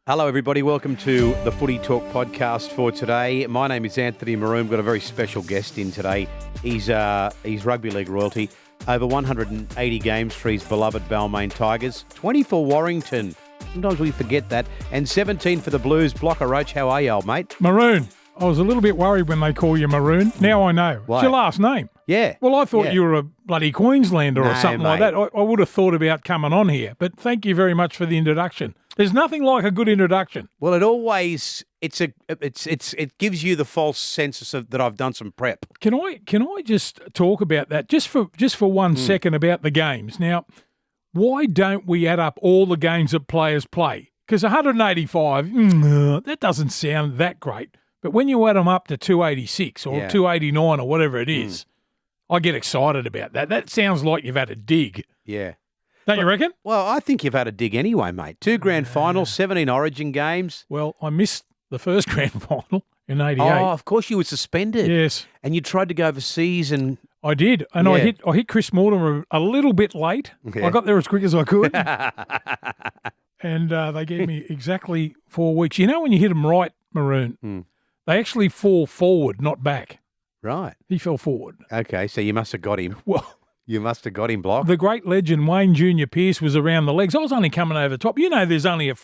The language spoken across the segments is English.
Hello, everybody. Welcome to the Footy Talk podcast for today. My name is Anthony Maroon. We've got a very special guest in today. He's rugby league royalty. Over 180 games for his beloved Balmain Tigers. 20 for Warrington. Sometimes we forget that. And 17 for the Blues. Blocker Roach, how are you, old mate? Maroon. I was a little bit worried when they call you Maroon. Now I know. Why? It's your last name. Yeah. Well, I thought you were a bloody Queenslander or something like that. I would have thought about coming on here, but thank you very much for the introduction. There's nothing like a good introduction. Well, it gives you the false sense of that I've done some prep. Can I just talk about that just for 1 second about the games? Now, why don't we add up all the games that players play? Because 185, that doesn't sound that great. But when you add them up to 286 or 289 or whatever it is, I get excited about that. That sounds like you've had a dig. Yeah. Don't you reckon? Well, I think you've had a dig anyway, mate. 2 grand finals, 17 Origin games. Well, I missed the first grand final in 88. Oh, of course you were suspended. Yes. And you tried to go overseas and... I did. And I hit Chris Mortimer a little bit late. Yeah. I got there as quick as I could. And they gave me exactly 4 weeks. You know when you hit them right, Maroon, they actually fall forward, not back. Right. He fell forward. Okay, so you must have got him. Well... You must have got him blocked. The great legend Wayne Junior Pearce was around the legs. I was only coming over top. You know there's only a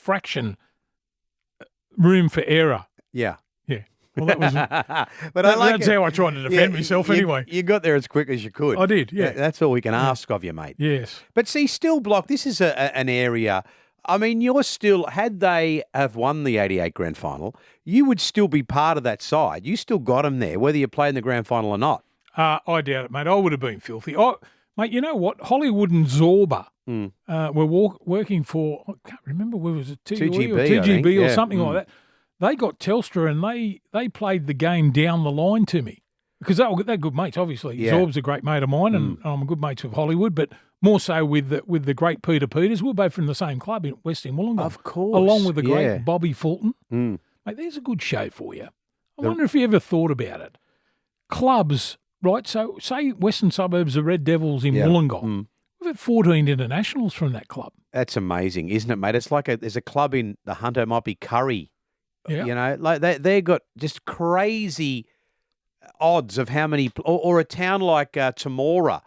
room for error. Yeah. Yeah. Well, that was. But that's how I tried to defend myself anyway. You got there as quick as you could. I did, yeah. That's all we can ask of you, mate. Yes. But see, still block, this is an area, I mean, you're still, had they have won the 88 grand final, you would still be part of that side. You still got them there, whether you play in the grand final or not. I doubt it, mate. I would have been filthy. Mate, you know what? Hollywood and Zorba were working for, I can't remember, where was it, TGB or TGB or Yeah. something like that. They got Telstra and they played the game down the line to me because they're good mates, obviously. Yeah. Zorb's a great mate of mine and I'm a good mates with Hollywood, but more so with the great Peter Peters. We're both from the same club in Western Wollongong. Of course. Along with the great Yeah. Bobby Fulton. Mate, there's a good show for you. I wonder if you ever thought about it. Clubs... Right, so say Western Suburbs, the Red Devils in Wollongong. We've had 14 internationals from that club. That's amazing, isn't it, mate? It's like there's a club in the Hunter, it might be Curry. Yeah. You know, like they've got just crazy odds of how many, or a town like Temora,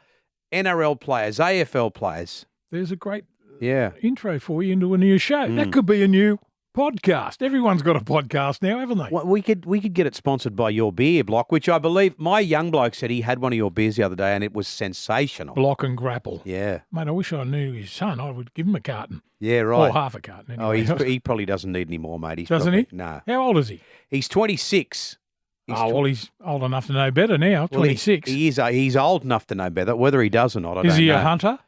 NRL players, AFL players. There's a great Yeah. intro for you into a new show. That could be a new podcast. Everyone's got a podcast now, haven't they? Well, we could get it sponsored by your beer, Block, which I believe my young bloke said he had one of your beers the other day and it was sensational. Block and Grapple. Yeah. Mate, I wish I knew his son. I would give him a carton. Yeah, right. Or half a carton anyway. Oh, he probably doesn't need any more, mate. Doesn't he? No. How old is he? He's 26. He's old enough to know better now, 26. He is. He's old enough to know better. Whether he does or not, I don't know. Is he a hunter?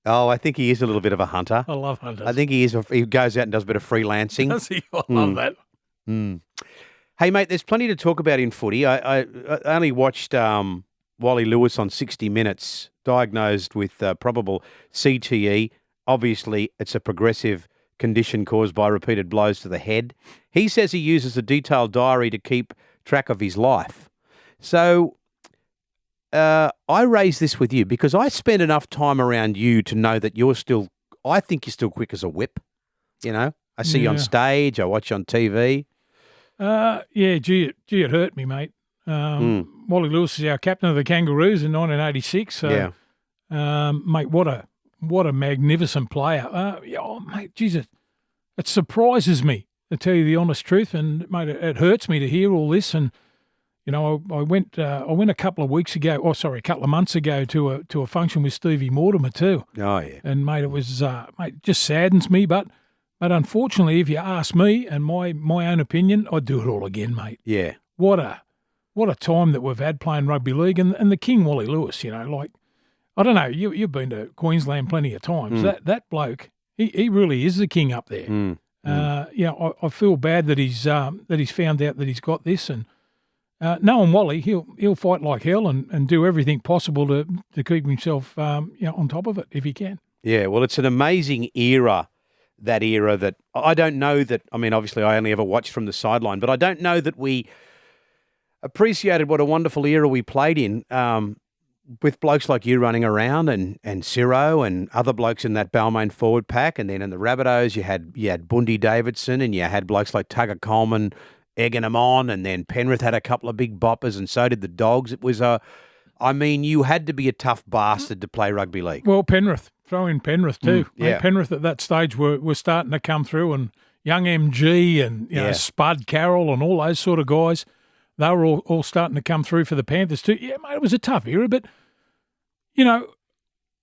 Oh, I think he is a little bit of a hunter. I love hunters. I think he is. He goes out and does a bit of freelancing. Does he? I love that. Hey, mate, there's plenty to talk about in footy. I only watched Wally Lewis on 60 Minutes, diagnosed with probable CTE. Obviously, it's a progressive condition caused by repeated blows to the head. He says he uses a detailed diary to keep track of his life. So I raise this with you because I spend enough time around you to know that I think you're still quick as a whip. You know, I see you on stage, I watch you on TV. Gee, it hurt me, mate. Wally Lewis is our captain of the Kangaroos in 1986. So, mate, what a magnificent player. Mate, Jesus, it surprises me to tell you the honest truth, and mate, it hurts me to hear all this. And you know, I went a couple of months ago to a function with Stevie Mortimer too. Oh yeah, and mate, it was it just saddens me, but unfortunately, if you ask me and my own opinion, I'd do it all again, mate. Yeah. What a time that we've had playing rugby league, and the King Wally Lewis. You know, like I don't know, you've been to Queensland plenty of times. That bloke, he really is the king up there. I feel bad that he's found out that he's got this, and knowing Wally, he'll fight like hell and do everything possible to keep himself on top of it if he can. Yeah, well, it's an amazing era. That era that I don't know that, I mean, obviously I only ever watched from the sideline, but I don't know that we appreciated what a wonderful era we played in. with blokes like you running around and Ciro and other blokes in that Balmain forward pack, and then in the Rabbitohs you had Bundy Davidson and you had blokes like Tugger Coleman egging them on, and then Penrith had a couple of big boppers and so did the Dogs. It was you had to be a tough bastard to play rugby league. Well, Penrith, throw in Penrith too. Yeah. Penrith at that stage were starting to come through, and young MG and you know, Spud Carroll and all those sort of guys, they were all starting to come through for the Panthers too. Yeah, mate, it was a tough era, but, you know,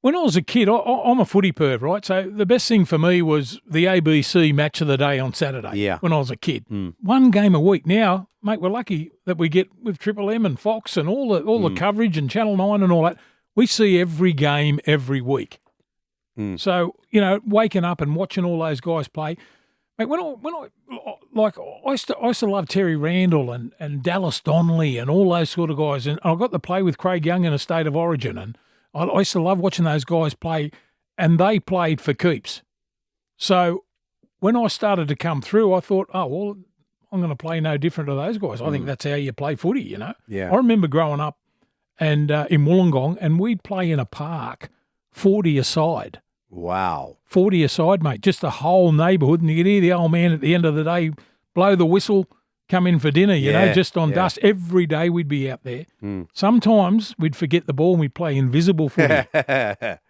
when I was a kid, I'm a footy perv, right? So the best thing for me was the ABC match of the day on Saturday when I was a kid. One game a week. Now, mate, we're lucky that we get with Triple M and Fox and all the coverage and Channel 9 and all that. We see every game every week. So, you know, waking up and watching all those guys play. Mate, I used to love Terry Randall and Dallas Donnelly and all those sort of guys. And I got to play with Craig Young in a State of Origin, and I used to love watching those guys play, and they played for keeps. So when I started to come through, I thought, oh, well, I'm going to play no different to those guys. I think that's how you play footy, you know. Yeah. I remember growing up and in Wollongong, and we'd play in a park 40 a side. Wow. 40 a side, mate, just the whole neighbourhood. And you'd hear the old man at the end of the day blow the whistle, come in for dinner, you know, just on dust. Every day we'd be out there. Sometimes we'd forget the ball and we'd play invisible footy.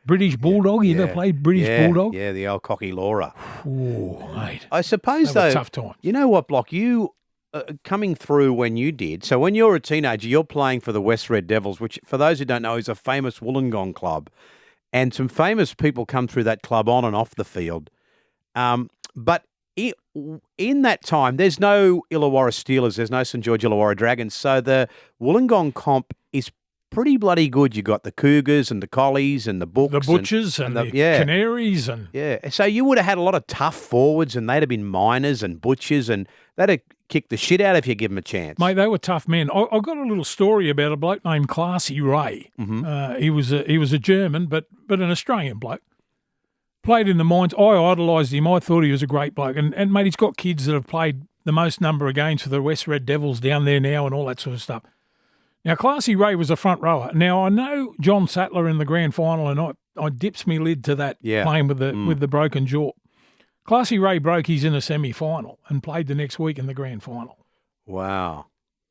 British Bulldog, you ever played British Bulldog? Yeah, the old cocky Laura. Oh, mate. I suppose, They were though, tough times. you know what, Block, you coming through when you did, so when you're a teenager, you're playing for the West Red Devils, which, for those who don't know, is a famous Wollongong club. And some famous people come through that club on and off the field. But in that time, there's no Illawarra Steelers, there's no St George Illawarra Dragons. So the Wollongong comp is pretty bloody good. You got the Cougars and the Collies and the Books. The Butchers and the Canaries. Yeah. So you would have had a lot of tough forwards, and they'd have been miners and butchers, and they'd have kicked the shit out if you give them a chance. Mate, they were tough men. I got a little story about a bloke named Classy Ray. He was a German, but an Australian bloke. Played in the mines. I idolised him. I thought he was a great bloke. And mate, he's got kids that have played the most number of games for the West Red Devils down there now and all that sort of stuff. Now, Classy Ray was a front rower. Now, I know John Sattler in the grand final, and I dips me lid to that playing with the broken jaw. Classy Ray broke his in a semi-final and played the next week in the grand final. Wow.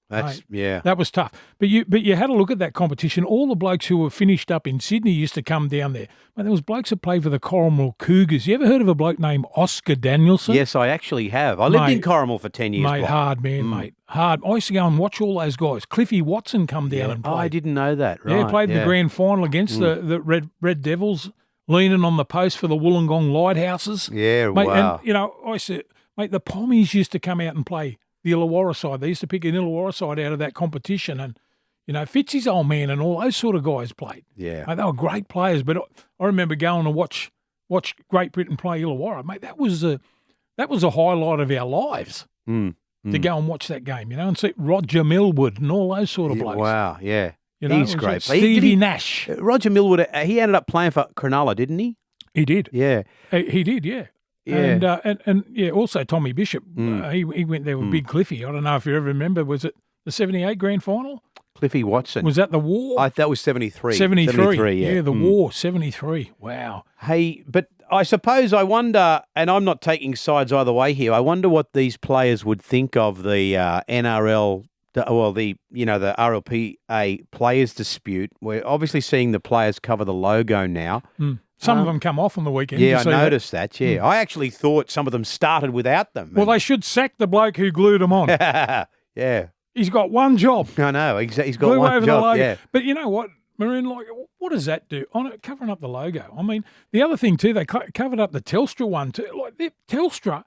That's, That was tough. But you had a look at that competition. All the blokes who were finished up in Sydney used to come down there. But there was blokes that played for the Corrimal Cougars. You ever heard of a bloke named Oscar Danielson? Yes, I actually have. I lived in Corrimal for 10 years. Mate, Block. Hard man, mate. Hard. I used to go and watch all those guys. Cliffy Watson come down and play. Oh, I didn't know that. Right. Yeah, played the grand final against the Red Devils, leaning on the post for the Wollongong Lighthouses. Yeah, mate, wow. And, you know, I said, mate, the Pommies used to come out and play the Illawarra side. They used to pick an Illawarra side out of that competition, and, you know, Fitzy's old man and all those sort of guys played. Yeah. Mate, they were great players, but I remember going to watch Great Britain play Illawarra. Mate, that was a highlight of our lives to go and watch that game, you know, and see Roger Millwood and all those sort of blokes. Wow, yeah. You know, he's great. Stevie Nash. Roger Millwood, he ended up playing for Cronulla, didn't he? He did. Yeah. He did, yeah. Yeah. And also Tommy Bishop. He went there with Big Cliffy. I don't know if you ever remember, was it the 78 grand final? Cliffy Watson. Was that the war? That was 73. 73, yeah. The war, 73. Wow. Hey, but I suppose I wonder, and I'm not taking sides either way here, I wonder what these players would think of the NRL, the RLPA Players Dispute. We're obviously seeing the players cover the logo now. Some of them come off on the weekend. Yeah, I noticed that, yeah. I actually thought some of them started without them. Well, they should sack the bloke who glued them on. Yeah. He's got one job. I know, he's got Glue one over job, the logo. yeah. But you know what, Maroon, like, what does that do? On it, covering up the logo. I mean, the other thing too, they covered up the Telstra one too. Like, Telstra,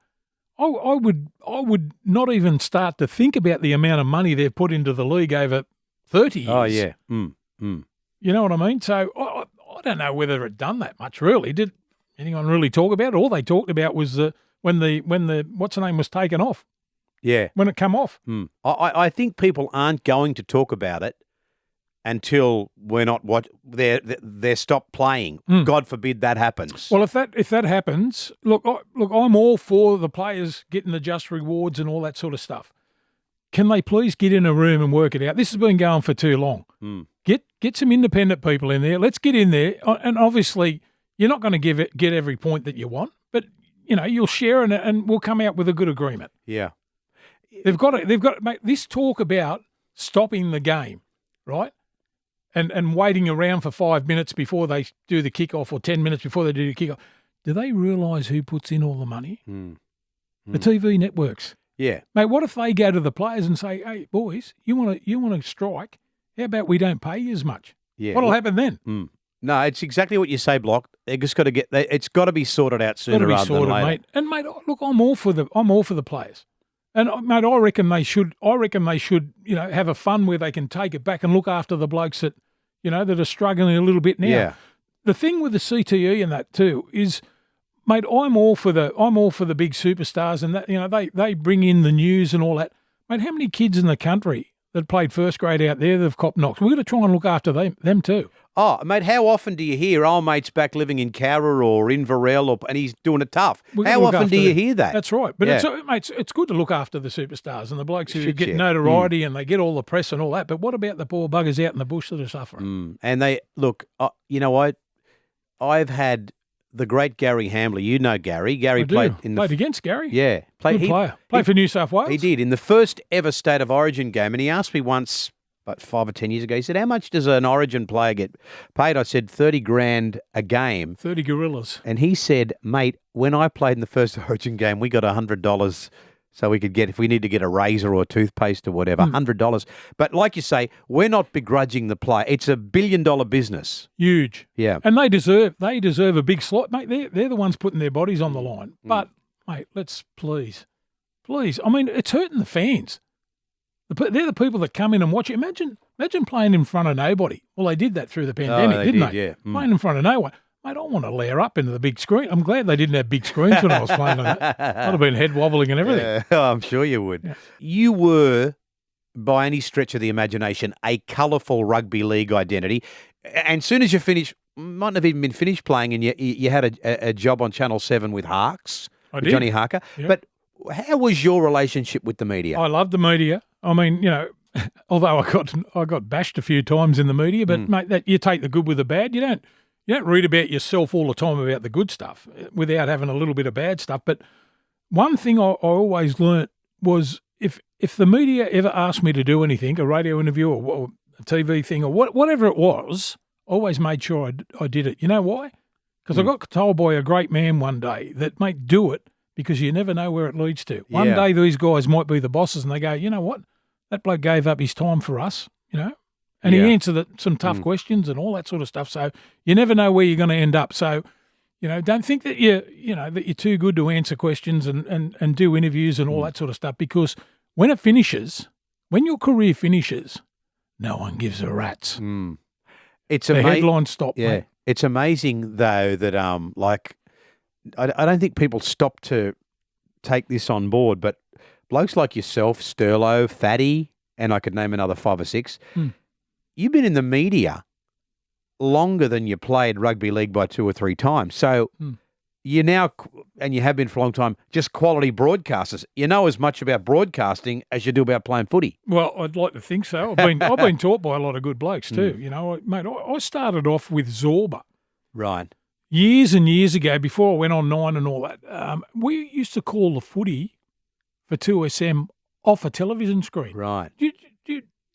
I would not even start to think about the amount of money they've put into the league over 30 years. Oh, yeah. You know what I mean? So I don't know whether it done that much, really. Did anyone really talk about it? All they talked about was when the what's the name was taken off. Yeah. When it come off. I think people aren't going to talk about it until we're not they're stopped playing. God forbid that happens. Well, if that happens, look, I'm all for the players getting the just rewards and all that sort of stuff. Can they please get in a room and work it out? This has been going for too long. Get some independent people in there. Let's get in there. And obviously, you're not going to get every point that you want, but you'll share and we'll come out with a good agreement. Yeah. They've got to make this talk about stopping the game, right? And waiting around for 5 minutes before they do the kickoff or 10 minutes before they do the kickoff. Do they realise who puts in all the money? The TV networks. Yeah. Mate, what if they go to the players and say, hey, boys, you want to strike? How about we don't pay you as much? Yeah. What'll happen then? No, it's exactly what you say, Block. They just got to it's got to be sorted out sooner rather than later. Mate. And mate, look, I'm all for the players. And mate, I reckon they should, have a fun where they can take it back and look after the blokes that, that are struggling a little bit now. Yeah. The thing with the CTE and that too is, mate, I'm all for the big superstars and that, they bring in the news and all that. Mate, how many kids in the country that played first grade out there that have copped knocks? We've got to try and look after them too. Oh, mate, how often do you hear, mate's back living in Cowra or Inverell and he's doing it tough? How often do you hear that? That's right. But it's good to look after the superstars and the blokes who get notoriety and they get all the press and all that. But what about the poor buggers out in the bush that are suffering? And they, look, I've had the great Gary Hambley. You know Gary. Gary played against Gary. Yeah. Good player. Played for New South Wales. He did. In the first ever State of Origin game, and he asked me once, about 5 or 10 years ago, he said, how much does an Origin player get paid? I said, 30 grand a game. 30 gorillas. And he said, mate, when I played in the first Origin game, we got $100 so we could get, if we need to get a razor or a toothpaste or whatever, $100. But like you say, we're not begrudging the player. It's $1 billion business. Huge. Yeah. And they deserve a big slot. Mate, they're the ones putting their bodies on the line. But, mate, let's please. I mean, it's hurting the fans. They're the people that come in and watch it. Imagine playing in front of nobody. Well, they did that through the pandemic, didn't they? Yeah. Playing in front of no one. Mate, I want to layer up into the big screen. I'm glad they didn't have big screens when I was playing on that. I'd have been head wobbling and everything. Yeah, I'm sure you would. Yeah. You were, by any stretch of the imagination, a colourful rugby league identity. And soon as you finished, might not have even been finished playing, and you had a job on Channel 7 with Harks, with Johnny Harker. Yeah. But how was your relationship with the media? I love the media. I mean, although I got bashed a few times in the media, but mate, that you take the good with the bad. You don't read about yourself all the time about the good stuff without having a little bit of bad stuff. But one thing I always learnt was if the media ever asked me to do anything, a radio interview or a TV thing or whatever it was, I always made sure I did it. You know why? Because I got told by a great man one day that, mate, do it because you never know where it leads to. One day these guys might be the bosses and they go, you know what? That bloke gave up his time for us, and he answered some tough questions and all that sort of stuff. So you never know where you're going to end up. So, don't think that that you're too good to answer questions and do interviews and all that sort of stuff, because when your career finishes, no one gives a rat's. It's the headlines stop. Yeah, mate. It's amazing though that I don't think people stop to take this on board, but blokes like yourself, Sterlo, Fatty, and I could name another 5 or 6, you've been in the media longer than you played rugby league by 2 or 3 times. So you're now, and you have been for a long time, just quality broadcasters. You know as much about broadcasting as you do about playing footy. Well, I'd like to think so. I've been taught by a lot of good blokes too. Mate, I started off with Zorba. Right. Years and years ago, before I went on 9 and all that, we used to call the footy for 2SM off a television screen. Right. Do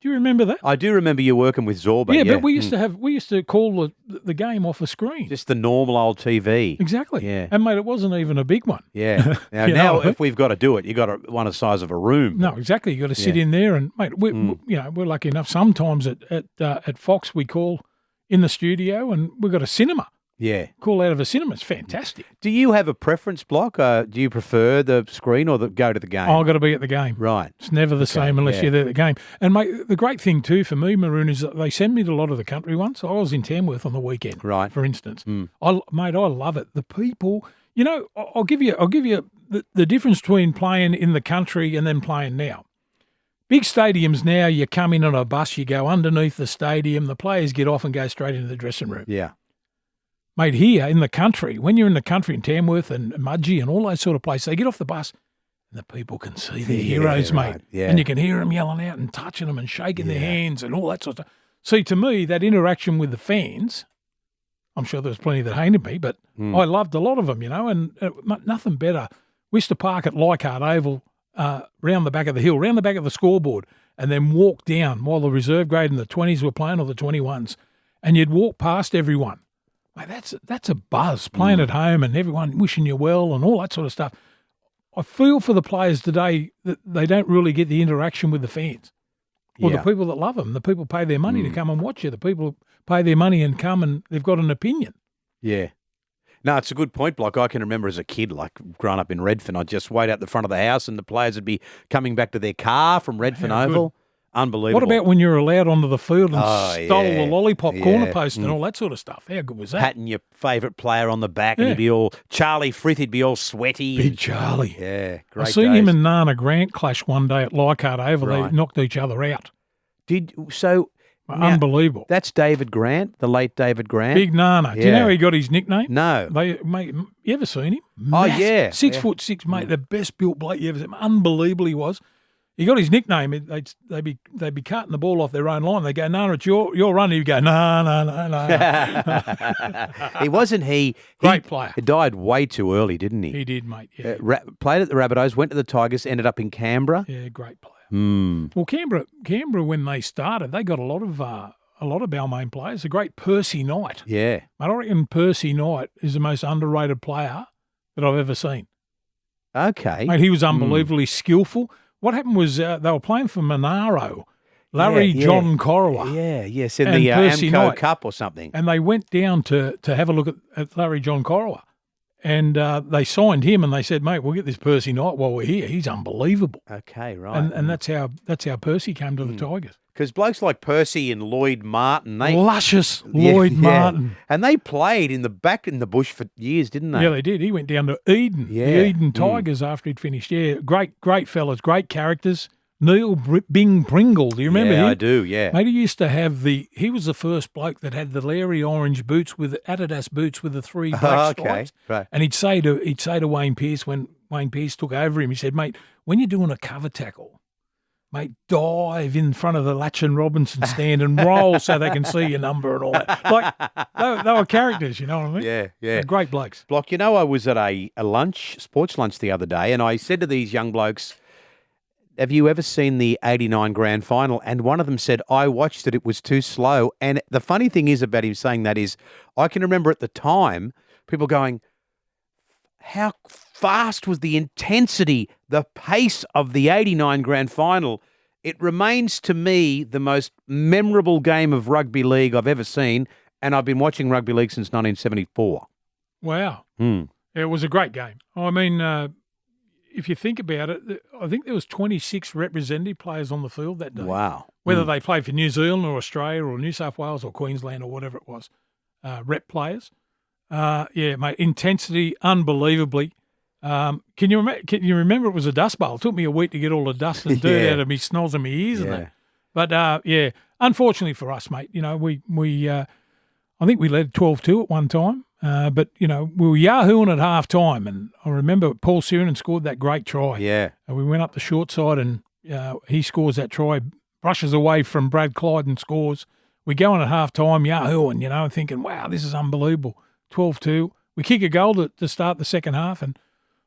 you remember that? I do remember you working with Zorba. Yeah, but we used to call the game off a screen. Just the normal old TV. Exactly. Yeah. And mate, it wasn't even a big one. Yeah. Now if we've got to do it, you got one the size of a room. No, exactly. You got to sit in there and mate, we're lucky enough. Sometimes at Fox we call in the studio and we've got a cinema. Yeah. Call out of a cinema. It's fantastic. Do you have a preference, Block? Do you prefer the screen or go to the game? I've got to be at the game. Right. It's never the same unless you're there at the game. And, mate, the great thing too for me, Maroon, is that they send me to a lot of the country ones. I was in Tamworth on the weekend, right? For instance. I love it. The people, I'll give you the difference between playing in the country and then playing now. Big stadiums now, you come in on a bus, you go underneath the stadium, the players get off and go straight into the dressing room. Yeah. Mate, here in the country, when you're in the country in Tamworth and Mudgee and all those sort of places, they get off the bus and the people can see their heroes, mate. Yeah. And you can hear them yelling out and touching them and shaking their hands and all that sort of stuff. See, to me, that interaction with the fans, I'm sure there was plenty that hated me, but I loved a lot of them, and nothing better. We used to park at Leichhardt Oval, round the back of the hill, round the back of the scoreboard, and then walk down while the reserve grade and the 20s were playing or the 21s, and you'd walk past everyone. Mate, that's a buzz, playing at home and everyone wishing you well and all that sort of stuff. I feel for the players today that they don't really get the interaction with the fans or the people that love them. The people pay their money to come and watch you. The people pay their money and come and they've got an opinion. Yeah. No, it's a good point, Block. I can remember as a kid, like growing up in Redfern, I'd just wait out the front of the house and the players would be coming back to their car from Redfern Oval. Good. Unbelievable. What about when you're allowed onto the field and stole the lollipop corner post and all that sort of stuff? How good was that? Patting your favourite player on the back and he'd be all, Charlie Frith, he'd be all sweaty. Big Charlie. Yeah, great I seen him and Nana Grant clash one day at Leichhardt Oval. Right. They knocked each other out. Now, Unbelievable. that's David Grant, the late David Grant. Big Nana. Do you know how he got his nickname? No. Mate, you ever seen him? Oh, yeah. 6'6", mate, the best built bloke you ever seen. Unbelievable he was. He got his nickname. They'd be cutting the ball off their own line. They go, Nana, it's your run. He'd go, no. He Great player. He died way too early, didn't he? He did, mate. Yeah. Played at the Rabbitohs, went to the Tigers, ended up in Canberra. Yeah, great player. Well, Canberra, when they started, they got a lot of Balmain players. The great Percy Knight. Yeah. I reckon Percy Knight is the most underrated player that I've ever seen. Okay. Mate, he was unbelievably skillful. What happened was they were playing for Monaro, John Corowa. Yes, in the AMCO Cup or something. And they went down to have a look at Larry John Corowa. And they signed him and they said, mate, we'll get this Percy Knight while we're here. He's unbelievable. Okay, right. And that's how Percy came to the Tigers. Because blokes like Percy and Lloyd Martin, luscious Lloyd Martin. And they played in the bush for years, didn't they? Yeah, they did. He went down to Eden, the Eden Tigers after he'd finished. Yeah, great fellas, great characters. Neil Bing Pringle, do you remember him? I do, yeah. Mate, he used to have he was the first bloke that had the Larry orange boots with Adidas boots with the three black stripes. Right. And he'd say to Wayne Pearce when Wayne Pearce took over him, he said, mate, when you're doing a cover tackle, mate, dive in front of the Latch and Robinson stand and roll so they can see your number and all that. Like, they were characters, you know what I mean? Yeah. They're great blokes. Block, I was at a sports lunch the other day, and I said to these young blokes, have you ever seen the 89 grand final? And one of them said, I watched it, it was too slow. And the funny thing is about him saying that is, I can remember at the time, people going, how fast was the intensity, the pace of the 89 grand final? It remains to me the most memorable game of rugby league I've ever seen, and I've been watching rugby league since 1974. Wow. It was a great game. I mean, if you think about it, I think there was 26 representative players on the field that day. Wow. Whether they played for New Zealand or Australia or New South Wales or Queensland or whatever it was, rep players. Yeah, mate, intensity, unbelievably. Can you remember it was a dust bowl? It took me a week to get all the dust and dirt out of me snoz and my ears and that. But, unfortunately for us, mate, we I think we led 12-2 at one time. But, we were yahooing at half time, and I remember Paul Sirenan scored that great try. Yeah. And we went up the short side, and he scores that try, brushes away from Brad Clyde and scores. We go on at half time, yahooing, thinking, wow, this is unbelievable. 12-2. We kick a goal to start the second half, and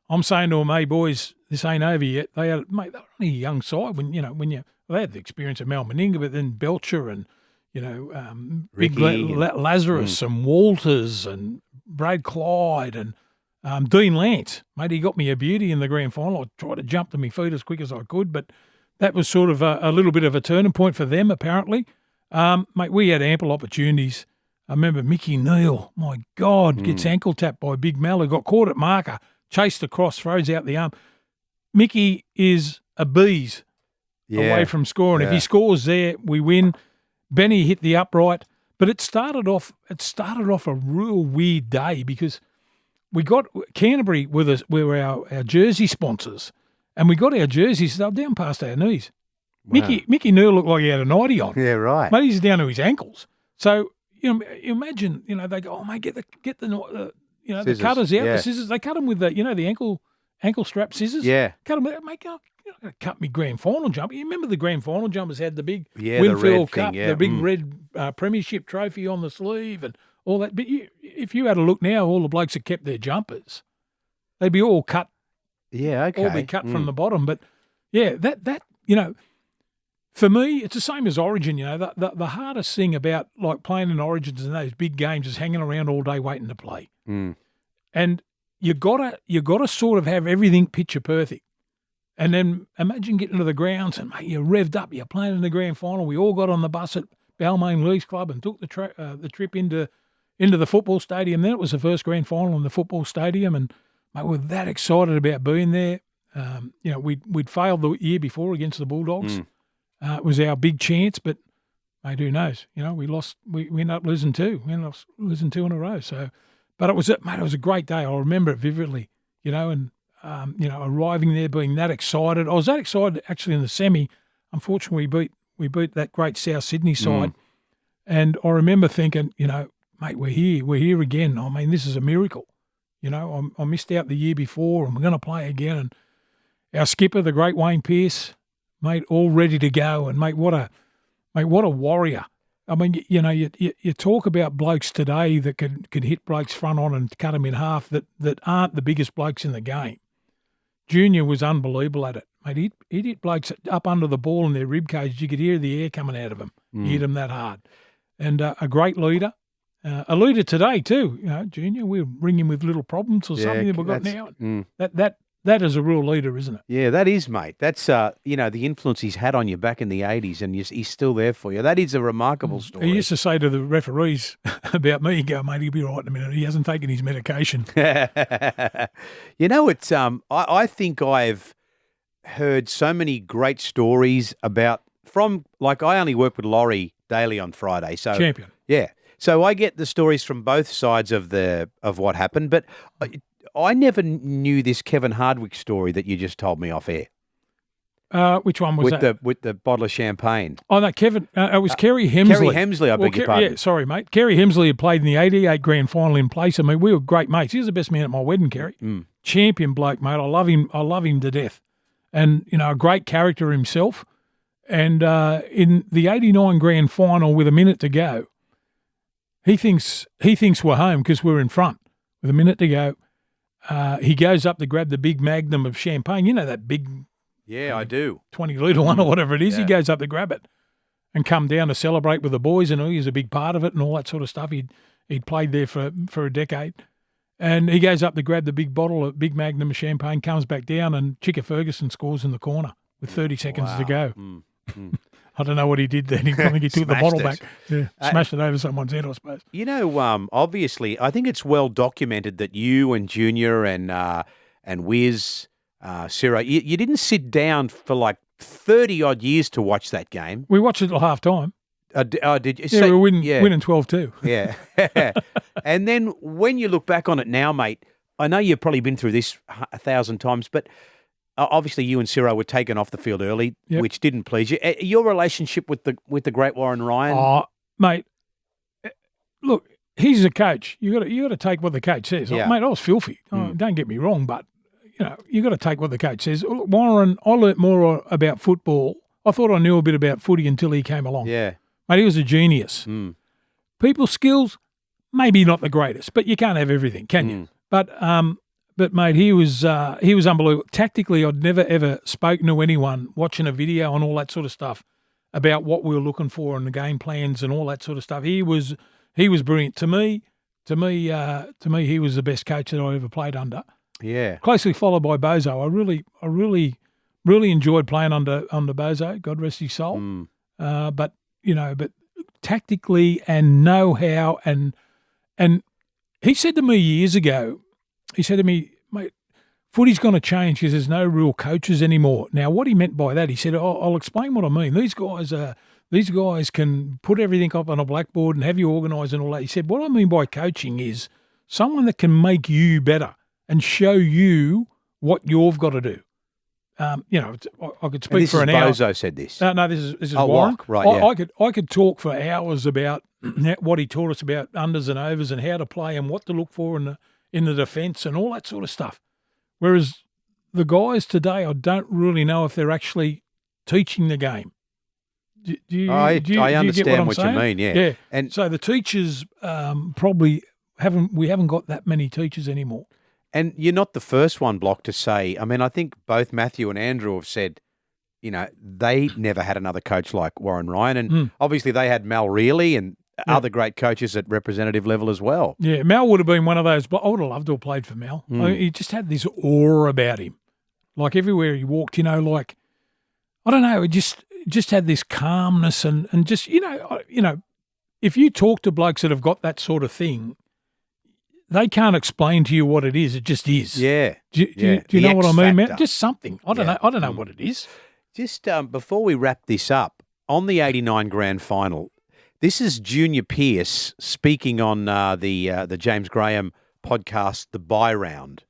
I'm saying to them, hey, boys, this ain't over yet. They were only a young side when they had the experience of Mal Meninga, but then Belcher and, Big Lazarus and Walters and Brad Clyde and Dean Lance. Mate, he got me a beauty in the grand final. I tried to jump to my feet as quick as I could, but that was sort of a little bit of a turning point for them, apparently. Mate, we had ample opportunities. I remember Mickey Neal, my God, gets ankle tapped by Big Mal, who got caught at marker, chased across, throws out the arm. Mickey is a bees away from scoring. Yeah. If he scores there, we win. Benny hit the upright, but it started off a real weird day because we got Canterbury were our jersey sponsors, and we got our jerseys, they were down past our knees. Wow. Mickey Neal looked like he had a nightie on. Yeah, right. Mate, he's down to his ankles. So, you imagine, they go, oh, mate, get the the cutters out, the scissors. They cut them with the ankle strap scissors. Yeah. Cut them, mate, you're not going to cut me grand final jumper. You remember the grand final jumpers had the big the Winfield red Cup, thing, the big red premiership trophy on the sleeve and all that. But if you had a look now, all the blokes that kept their jumpers, they'd be all cut. Yeah, okay. All be cut from the bottom. But, yeah, that for me, it's the same as Origin, The hardest thing about, like, playing in Origins and those big games is hanging around all day waiting to play. And you gotta sort of have everything picture perfect. And then imagine getting to the grounds and, mate, you're revved up. You're playing in the grand final. We all got on the bus at Balmain Leagues Club and took the trip into the football stadium. Then it was the first grand final in the football stadium, and mate, we were that excited about being there. We'd failed the year before against the Bulldogs. It was our big chance, but mate, who knows? We lost. We ended up losing two. We ended up losing two in a row. So, but it was a great day. I remember it vividly. And arriving there, being that excited. I was that excited actually in the semi. Unfortunately, we beat that great South Sydney side, and I remember thinking, mate, we're here again. I mean, this is a miracle. I missed out the year before, and we're going to play again. And our skipper, the great Wayne Pearce, mate, all ready to go. And mate, what a warrior. I mean, you talk about blokes today that could hit blokes front on and cut them in half that aren't the biggest blokes in the game. Junior was unbelievable at it, mate. He'd hit blokes up under the ball in their rib cage. You could hear the air coming out of them. He hit them that hard. And a great leader. A leader today too, Junior. We'll bring him with little problems or something that we've got now. That is a real leader, isn't it? Yeah, that is, mate. That's the influence he's had on you back in the 80s, and he's still there for you. That is a remarkable story. He used to say to the referees about me, he'd go, mate, he'll be right in a minute. He hasn't taken his medication. It's I think I've heard so many great stories I only work with Laurie daily on Friday, so champion. Yeah. So I get the stories from both sides of what happened, but I never knew this Kevin Hardwick story that you just told me off air. Which one was that? With the bottle of champagne. Oh, no, Kevin. It was Kerry Hemsley. Kerry Hemsley, I beg your pardon. Yeah, sorry, mate. Kerry Hemsley had played in the 88 grand final in place. I mean, we were great mates. He was the best man at my wedding, Kerry. Champion bloke, mate. I love him. I love him to death. And, a great character himself. And in the 89 grand final with a minute to go, he thinks we're home because we're in front with a minute to go. He goes up to grab the big magnum of champagne. You know that big... Yeah, I do. 20-litre one or whatever it is. Yeah. He goes up to grab it and come down to celebrate with the boys, and he was a big part of it and all that sort of stuff. He'd played there for a decade. And he goes up to grab the big bottle of big magnum of champagne, comes back down, and Chicka Ferguson scores in the corner with 30 seconds to go. I don't know what he did then. I think he took the bottle back. Yeah, smashed it over someone's head, I suppose. Obviously, I think it's well documented that you and Junior and Wiz, Ciro, you didn't sit down for like 30-odd years to watch that game. We watched it till half-time. Did you? Yeah, we were winning 12-2. Yeah. And then when you look back on it now, mate, I know you've probably been through this 1,000 times, but obviously you and Ciro were taken off the field early, which didn't please you. Your relationship with the great Warren Ryan? Oh, mate, look, he's a coach. You got to take what the coach says. Yeah. Mate, I was filthy. Don't get me wrong, but you got to take what the coach says. Warren, I learnt more about football. I thought I knew a bit about footy until he came along. Yeah. Mate, he was a genius. People's skills, maybe not the greatest, but you can't have everything, can you? But mate, he was unbelievable. Tactically, I'd never ever spoken to anyone watching a video and all that sort of stuff about what we were looking for and the game plans and all that sort of stuff. He was brilliant. To me, he was the best coach that I ever played under. Yeah. Closely followed by Bozo. I really enjoyed playing under Bozo. God rest his soul. But tactically and know-how and he said to me years ago, he said to me, mate, footy's going to change because there's no real coaches anymore. Now, what he meant by that, he said, I'll explain what I mean. These guys can put everything up on a blackboard and have you organised and all that. He said, what I mean by coaching is someone that can make you better and show you what you've got to do. I could speak for an hour. Bozo said this. No, this is Warren. Right, yeah. I could talk for hours about what he taught us about unders and overs and how to play and what to look for in the defence and all that sort of stuff. Whereas the guys today, I don't really know if they're actually teaching the game. I understand what you saying? mean, yeah. Yeah. And so the teachers probably haven't got that many teachers anymore. And you're not the first one, Block, to say, I mean, I think both Matthew and Andrew have said, they never had another coach like Warren Ryan. And obviously they had Mal Reilly and other great coaches at representative level as well. Yeah, Mal would have been one of those, but I would have loved to have played for Mal. I mean, he just had this aura about him. Like everywhere he walked, like, I don't know, he just had this calmness and just, if you talk to blokes that have got that sort of thing, they can't explain to you what it is. It just is. Yeah. Do you know what I mean, man? Just something. I don't know. I don't know what it is. Just before we wrap this up, on the 89 grand final, this is Junior Pearce speaking on the James Graham podcast, The Bye Round.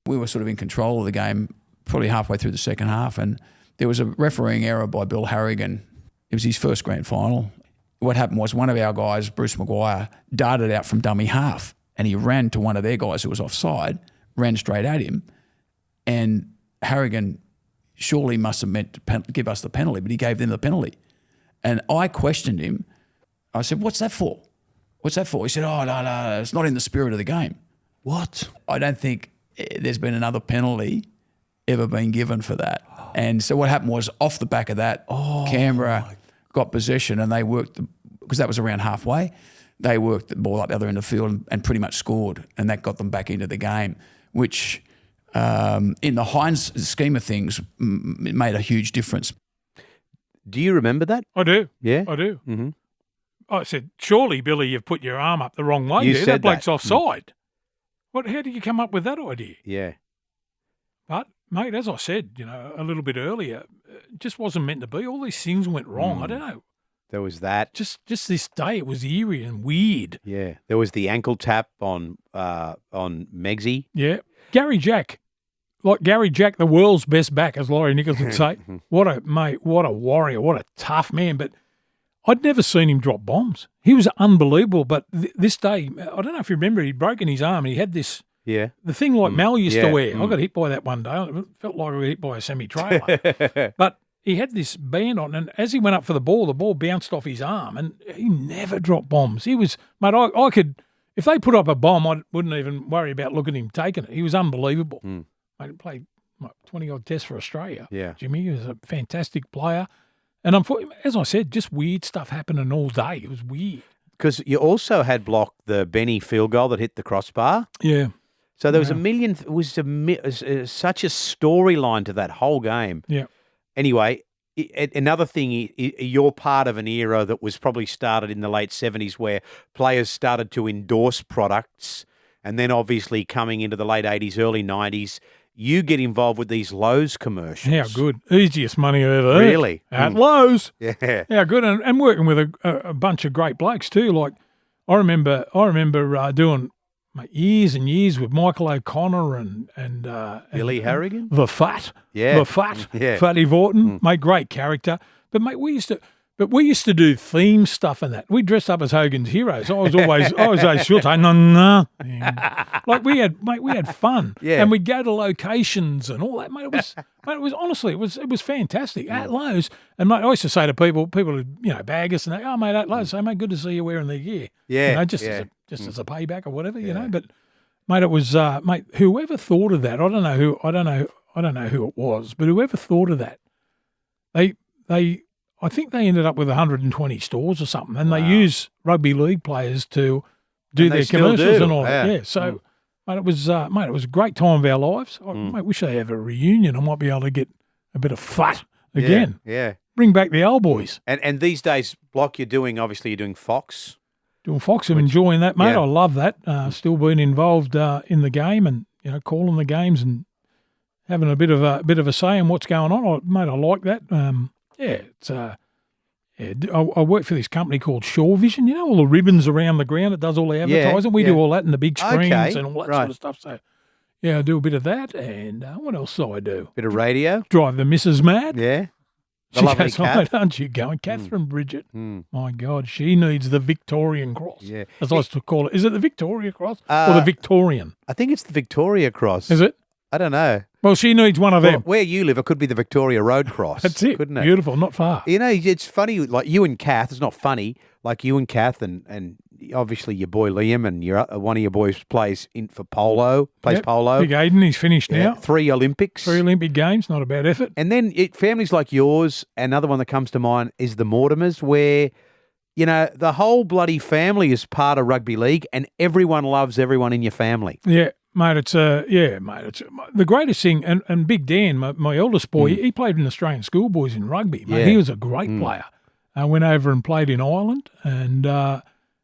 We were sort of in control of the game probably halfway through the second half, and there was a refereeing error by Bill Harrigan. It was his first grand final. What happened was one of our guys, Bruce Maguire, darted out from dummy half, and he ran to one of their guys who was offside, ran straight at him, and Harrigan surely must have meant to give us the penalty, but he gave them the penalty. And I questioned him. I said, "What's that for? What's that for?" He said, "Oh, no, it's not in the spirit of the game." What? I don't think there's been another penalty ever been given for that. And so what happened was, off the back of that, Canberra got possession, and they worked, because that was around halfway, they worked the ball up the other end of the field and pretty much scored, and that got them back into the game, which in the Hines scheme of things, it made a huge difference. Do you remember that? I do. Yeah? I do. Mm-hmm. I said, "Surely, Billy, you've put your arm up the wrong way. You there. said That bloke's that. offside." How did you come up with that idea? Yeah. But, mate, as I said, a little bit earlier, it just wasn't meant to be. All these things went wrong. I don't know. There was that. Just this day, it was eerie and weird. Yeah. There was the ankle tap on Meggsy. Yeah. Gary Jack. Like Gary Jack, the world's best back, as Laurie Nichols would say. What a warrior, what a tough man. But I'd never seen him drop bombs. He was unbelievable. But this day, I don't know if you remember, he'd broken his arm and he had this, the thing like Mal used to wear. I got hit by that one day. It felt like I got hit by a semi-trailer. But he had this band on, and as he went up for the ball bounced off his arm, and he never dropped bombs. He was, mate, I could, if they put up a bomb, I wouldn't even worry about looking at him taking it. He was unbelievable. Mate, he played 20-odd tests for Australia. Yeah. Jimmy was a fantastic player. And as I said, just weird stuff happening all day. It was weird. Because you also had blocked the Benny field goal that hit the crossbar. Yeah. So there was such a storyline to that whole game. Yeah. Anyway, another thing, you're part of an era that was probably started in the late 70s where players started to endorse products, and then obviously coming into the late 80s, early 90s, you get involved with these Lowe's commercials. How good. Easiest money I've ever earned. Really? At Lowe's. Yeah. How good. And working with a bunch of great blokes too. Like, I remember doing years and years with Michael O'Connor and Billy Harrigan? The Fat. Yeah. The Fat. Yeah. Fatty Vorton. Mate, great character. But, mate, we used to do theme stuff and that. We dressed up as Hogan's heroes. I was always sure to no. Like we had fun. Yeah. And we'd go to locations and all that, mate. It was honestly, it was fantastic. At Lowe's. And mate, I used to say to people would, bag us and they, "Oh, mate, at Lowe's, say, mate, good to see you wearing the gear." Yeah. Just as a payback or whatever, But mate, it was mate, whoever thought of that, I don't know who it was, but whoever thought of that, I think they ended up with 120 stores or something, and they use rugby league players to do their commercials and all that. Yeah, so mate, it was a great time of our lives. I wish they have a reunion. I might be able to get a bit of fat again. Yeah. Bring back the old boys. And these days, Block, you're doing Fox. Doing Fox, I'm enjoying that, mate. I love that. Still being involved in the game and calling the games and having a bit of a say in what's going on. I like that. I work for this company called Shore Vision. All the ribbons around the ground. It does all the advertising. We do all that and the big screens and all that sort of stuff. So, I do a bit of that. And what else do I do? Bit of radio. Drive the missus mad. Yeah. The She lovely goes, cat. "Oh, aren't you going? Catherine Bridget. My God, she needs the Victorian Cross. Yeah. As I used to call it. Is it the Victoria Cross or the Victorian? I think it's the Victoria Cross. Is it? I don't know. Well, she needs one of Well, them. where you live, it could be the Victoria Road cross. That's it. Couldn't it? Beautiful, not far. You know, it's funny, like you and Kath, it's not funny, like you and Kath and obviously your boy Liam and one of your boys plays polo. Yep. Polo. Big Aiden, he's finished now. 3 Olympics. 3 Olympic Games, not a bad effort. And then families like yours, another one that comes to mind is the Mortimers, where, you know, the whole bloody family is part of rugby league and everyone loves everyone in your family. Yeah. Mate, it's the greatest thing. And Big Dan, my eldest boy, he played in Australian schoolboys in rugby. Mate, he was a great player. I went over and played in Ireland, and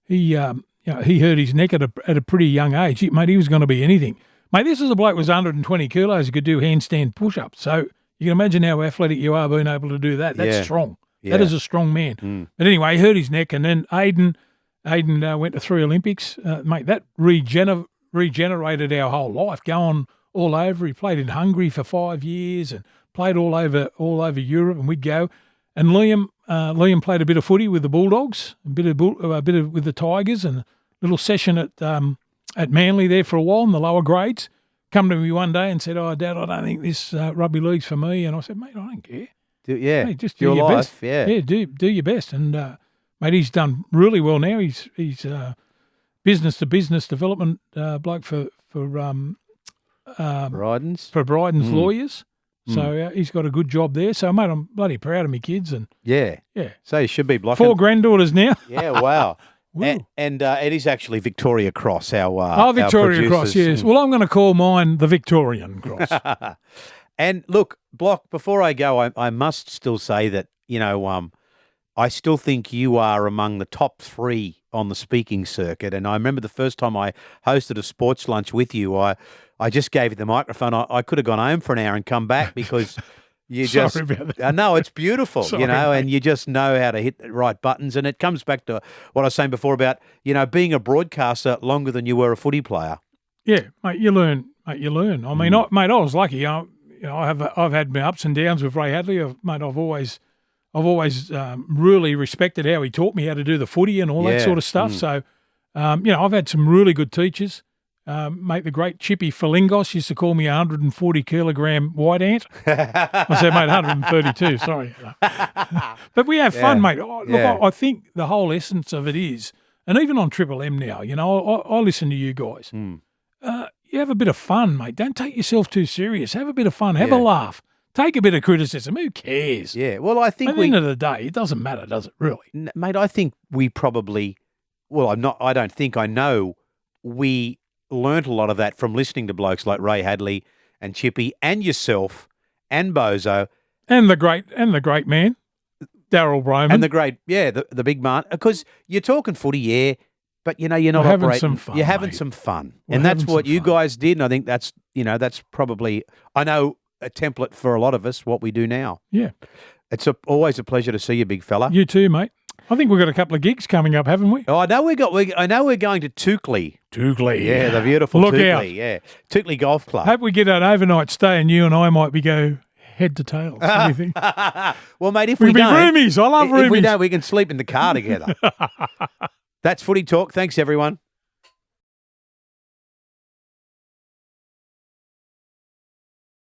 he hurt his neck at a pretty young age. He was going to be anything. Mate, this is a bloke who was 120 kilos who could do handstand push-ups. So you can imagine how athletic you are being able to do that. That's strong. Yeah. That is a strong man. But anyway, he hurt his neck, and then Aiden went to 3 Olympics. Mate, that regenerated our whole life, going all over. He played in Hungary for 5 years and played all over Europe, and we'd go. And Liam played a bit of footy with the Bulldogs, a bit of with the Tigers, and a little session at Manly there for a while in the lower grades. Come to me one day and said, "Oh, Dad, I don't think this rugby league's for me." And I said, "Mate, I don't care. Mate, just do your best. Yeah, do your best." And mate, he's done really well now. He's business to business development bloke for Bryden's lawyers. So he's got a good job there. So, mate, I'm bloody proud of me kids. And yeah. So you should be blocking. 4 granddaughters now. Yeah, wow. and it is actually Victoria Cross, our Victoria Cross, yes. Well, I'm going to call mine the Victorian Cross. And look, Block, before I go, I must still say that, you know, I still think you are among the top 3 on the speaking circuit. And I remember the first time I hosted a sports lunch with you, I just gave you the microphone. I could have gone home for an hour and come back because you just. Sorry about that. No, it's beautiful, Sorry, you know, mate. and you just know how to hit the right buttons. And it comes back to what I was saying before about, you know, being a broadcaster longer than you were a footy player. Yeah, mate, you learn. I mean, I was lucky. I've had my ups and downs with Ray Hadley. I've always really respected how he taught me how to do the footy and all that sort of stuff. So, I've had some really good teachers. Mate, the great Chippy Falingos used to call me a 140-kilogram white ant. I said, mate, 132, sorry. But we have fun, mate. I think the whole essence of it is, and even on Triple M now, you know, I listen to you guys. You have a bit of fun, mate. Don't take yourself too serious. Have a bit of fun. Have a laugh. Take a bit of criticism. Who cares? Yeah, well, I think at the end of the day, it doesn't matter, does it, really? Mate, I think we probably, I know we learnt a lot of that from listening to blokes like Ray Hadley and Chippy and yourself and Bozo. And the great man, Daryl Broman. And the big man. Because you're talking footy, but, you know, you're not having operating. some fun, you're having mate. some fun. We're and that's having what some you fun. guys did. And I think that's probably, I know, a template for a lot of us, what we do now. Yeah. It's always a pleasure to see you, big fella. You too, mate. I think we've got a couple of gigs coming up, haven't we? Oh, I know we're going to Toukley. Yeah, the beautiful Look Toukley. out. Yeah, Toukley Golf Club. Hope we get an overnight stay and you and I might go head to tails. What do you think? Well, mate, if We'd we be don't, roomies. I love if we roomies. don't, we can sleep in the car together. That's Footy Talk. Thanks, everyone.